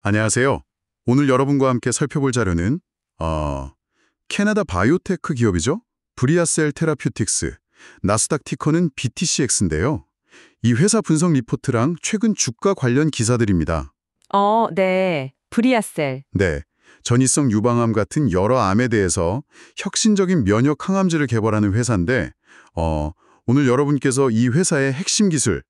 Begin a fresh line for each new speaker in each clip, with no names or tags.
안녕하세요. 오늘 여러분과 함께 살펴볼 자료는 캐나다 바이오테크 기업이죠. 브리아셀 테라퓨틱스, 나스닥 티커는 BTCX인데요. 이 회사 분석 리포트랑 최근 주가 관련 기사들입니다.
네. 브리아셀.
네, 전이성 유방암 같은 여러 암에 대해서 혁신적인 면역 항암제를 개발하는 회사인데 오늘 여러분께서 이 회사의 핵심 기술,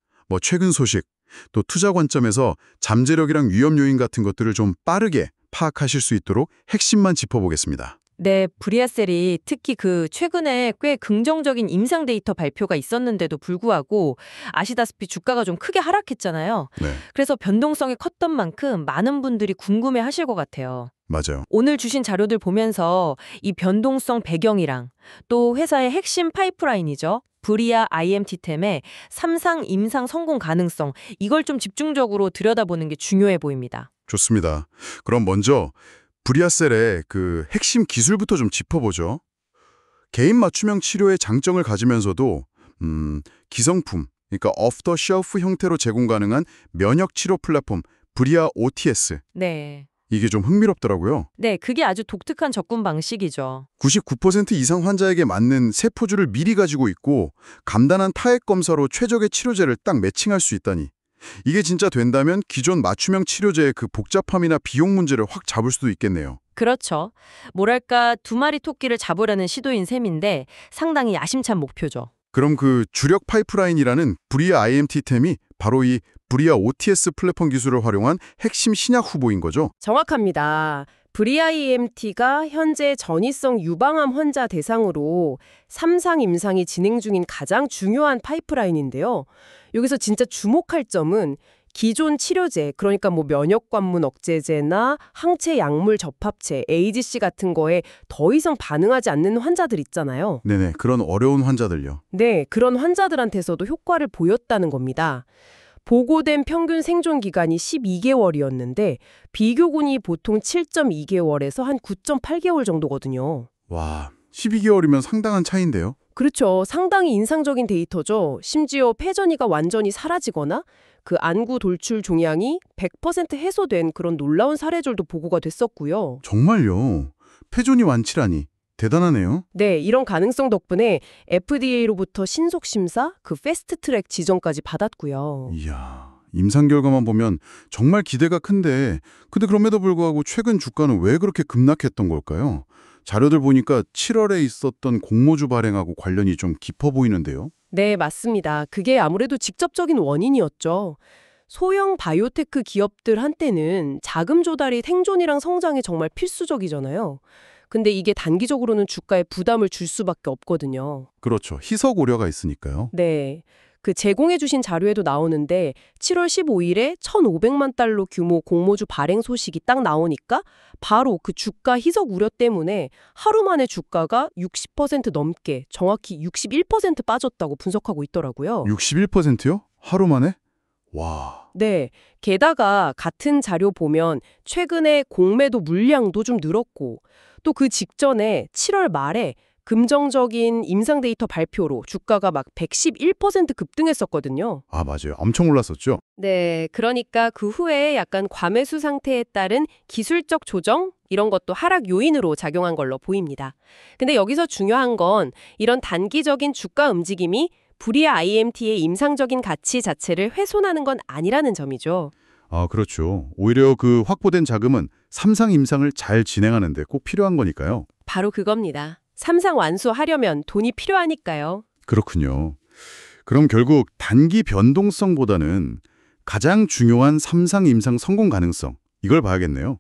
최근 소식, 또 투자 관점에서 잠재력이랑 위험 요인 같은 것들을 좀 빠르게 파악하실 수 있도록 핵심만 짚어보겠습니다.
네, 브리아셀이 특히 최근에 꽤 긍정적인 임상 데이터 발표가 있었는데도 불구하고 아시다시피 주가가 좀 크게 하락했잖아요.
네,
그래서 변동성이 컸던 만큼 많은 분들이 궁금해 하실 것 같아요.
맞아요.
오늘 주신 자료들 보면서 이 변동성 배경이랑 또 회사의 핵심 파이프라인이죠. 브리아 IMT템의 3상 임상 성공 가능성, 이걸 좀 집중적으로 들여다보는 게 중요해 보입니다.
좋습니다. 그럼 먼저 브리아셀의 핵심 기술부터 좀 짚어보죠. 개인 맞춤형 치료의 장점을 가지면서도 기성품, 그러니까 오프 더 쉘프 형태로 제공 가능한 면역 치료 플랫폼 브리아 OTS.
네.
이게 좀 흥미롭더라고요.
네, 그게 아주 독특한 접근 방식이죠.
99% 이상 환자에게 맞는 세포주를 미리 가지고 있고 간단한 타액 검사로 최적의 치료제를 딱 매칭할 수 있다니. 이게 진짜 된다면 기존 맞춤형 치료제의 복잡함이나 비용 문제를 확 잡을 수도 있겠네요.
그렇죠. 뭐랄까 두 마리 토끼를 잡으려는 시도인 셈인데 상당히 야심찬 목표죠.
그럼 주력 파이프라인이라는 브리아 IMT템이 바로 이 브리아 OTS 플랫폼 기술을 활용한 핵심 신약 후보인 거죠?
정확합니다. 브리아이엠티가 현재 전이성 유방암 환자 대상으로 3상 임상이 진행 중인 가장 중요한 파이프라인인데요. 여기서 진짜 주목할 점은 기존 치료제, 그러니까 면역관문 억제제나 항체 약물 접합체, AGC 같은 거에 더 이상 반응하지 않는 환자들 있잖아요.
네네, 그런 어려운 환자들요.
네, 그런 환자들한테서도 효과를 보였다는 겁니다. 보고된 평균 생존 기간이 12개월이었는데 비교군이 보통 7.2개월에서 한 9.8개월 정도거든요.
와, 12개월이면 상당한 차이인데요?
그렇죠. 상당히 인상적인 데이터죠. 심지어 폐전이가 완전히 사라지거나 안구 돌출 종양이 100% 해소된 그런 놀라운 사례들도 보고가 됐었고요.
정말요? 폐존이 완치라니. 대단하네요.
네, 이런 가능성 덕분에 FDA로부터 신속 심사, 패스트 트랙 지정까지 받았고요.
이야, 임상 결과만 보면 정말 기대가 큰데 근데 그럼에도 불구하고 최근 주가는 왜 그렇게 급락했던 걸까요? 자료들 보니까 7월에 있었던 공모주 발행하고 관련이 좀 깊어 보이는데요.
네, 맞습니다. 그게 아무래도 직접적인 원인이었죠. 소형 바이오테크 기업들 한테는 자금 조달이 생존이랑 성장에 정말 필수적이잖아요. 근데 이게 단기적으로는 주가에 부담을 줄 수밖에 없거든요.
그렇죠. 희석 우려가 있으니까요.
네. 제공해주신 자료에도 나오는데 7월 15일에 1,500만 달러 규모 공모주 발행 소식이 딱 나오니까 바로 주가 희석 우려 때문에 하루 만에 주가가 60% 넘게 정확히 61% 빠졌다고 분석하고 있더라고요.
61%요? 하루 만에? 와.
네. 게다가 같은 자료 보면 최근에 공매도 물량도 좀 늘었고 또 직전에 7월 말에 긍정적인 임상 데이터 발표로 주가가 막 111% 급등했었거든요.
아, 맞아요. 엄청 올랐었죠?
네, 그러니까 그 후에 약간 과매수 상태에 따른 기술적 조정? 이런 것도 하락 요인으로 작용한 걸로 보입니다. 근데 여기서 중요한 건 이런 단기적인 주가 움직임이 브리아 IMT의 임상적인 가치 자체를 훼손하는 건 아니라는 점이죠.
아, 그렇죠. 오히려 확보된 자금은 3상 임상을 잘 진행하는 데 꼭 필요한 거니까요.
바로 그겁니다. 3상 완수하려면 돈이 필요하니까요.
그렇군요. 그럼 결국 단기 변동성보다는 가장 중요한 3상 임상 성공 가능성, 이걸 봐야겠네요.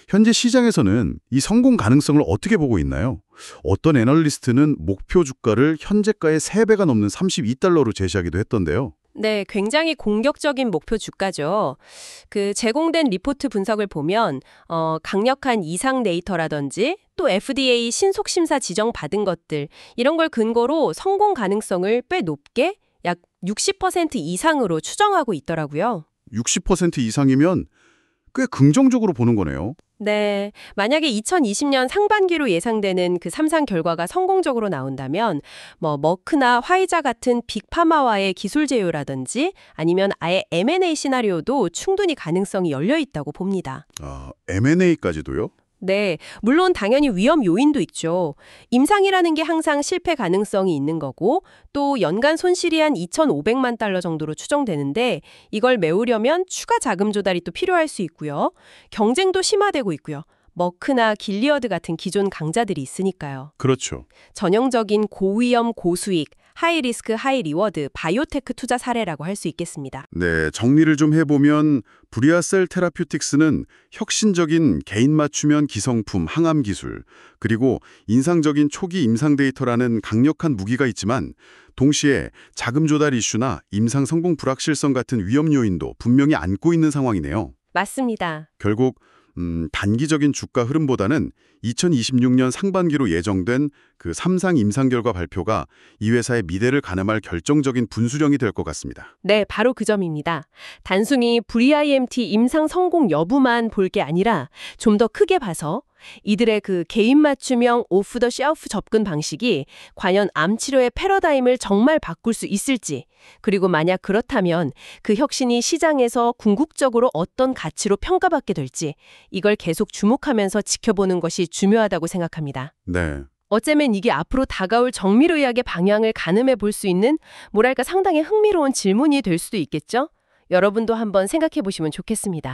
현재 시장에서는 이 성공 가능성을 어떻게 보고 있나요? 어떤 애널리스트는 목표 주가를 현재가의 3배가 넘는 32달러로 제시하기도 했던데요.
네, 굉장히 공격적인 목표 주가죠. 제공된 리포트 분석을 보면 강력한 이상 데이터라든지 또 FDA 신속 심사 지정 받은 것들 이런 걸 근거로 성공 가능성을 꽤 높게 약 60% 이상으로 추정하고 있더라고요.
60% 이상이면 꽤 긍정적으로 보는 거네요.
네, 만약에 2020년 상반기로 예상되는 그 3상 결과가 성공적으로 나온다면 머크나 화이자 같은 빅파마와의 기술 제휴라든지 아니면 아예 M&A 시나리오도 충분히 가능성이 열려 있다고 봅니다.
M&A까지도요?
네, 물론 당연히 위험 요인도 있죠. 임상이라는 게 항상 실패 가능성이 있는 거고 또 연간 손실이 한 2,500만 달러 정도로 추정되는데 이걸 메우려면 추가 자금 조달이 또 필요할 수 있고요. 경쟁도 심화되고 있고요. 머크나 길리어드 같은 기존 강자들이 있으니까요.
그렇죠.
전형적인 고위험 고수익, 하이리스크 하이리워드 바이오테크 투자 사례라고 할 수 있겠습니다.
네, 정리를 좀 해보면 브리아셀 테라퓨틱스는 혁신적인 개인 맞춤형 기성품 항암 기술, 그리고 인상적인 초기 임상 데이터라는 강력한 무기가 있지만 동시에 자금 조달 이슈나 임상 성공 불확실성 같은 위험 요인도 분명히 안고 있는 상황이네요.
맞습니다.
결국 단기적인 주가 흐름보다는 2026년 상반기로 예정된 그 3상 임상 결과 발표가 이 회사의 미래를 가늠할 결정적인 분수령이 될 것 같습니다.
네, 바로 그 점입니다. 단순히 VIMT 임상 성공 여부만 볼 게 아니라 좀 더 크게 봐서 이들의 그 개인 맞춤형 오프 더 쉘프 접근 방식이 과연 암 치료의 패러다임을 정말 바꿀 수 있을지, 그리고 만약 그렇다면 그 혁신이 시장에서 궁극적으로 어떤 가치로 평가받게 될지 이걸 계속 주목하면서 지켜보는 것이 중요하다고 생각합니다.
네.
어쩌면 이게 앞으로 다가올 정밀의학의 방향을 가늠해 볼 수 있는 뭐랄까 상당히 흥미로운 질문이 될 수도 있겠죠? 여러분도 한번 생각해 보시면 좋겠습니다.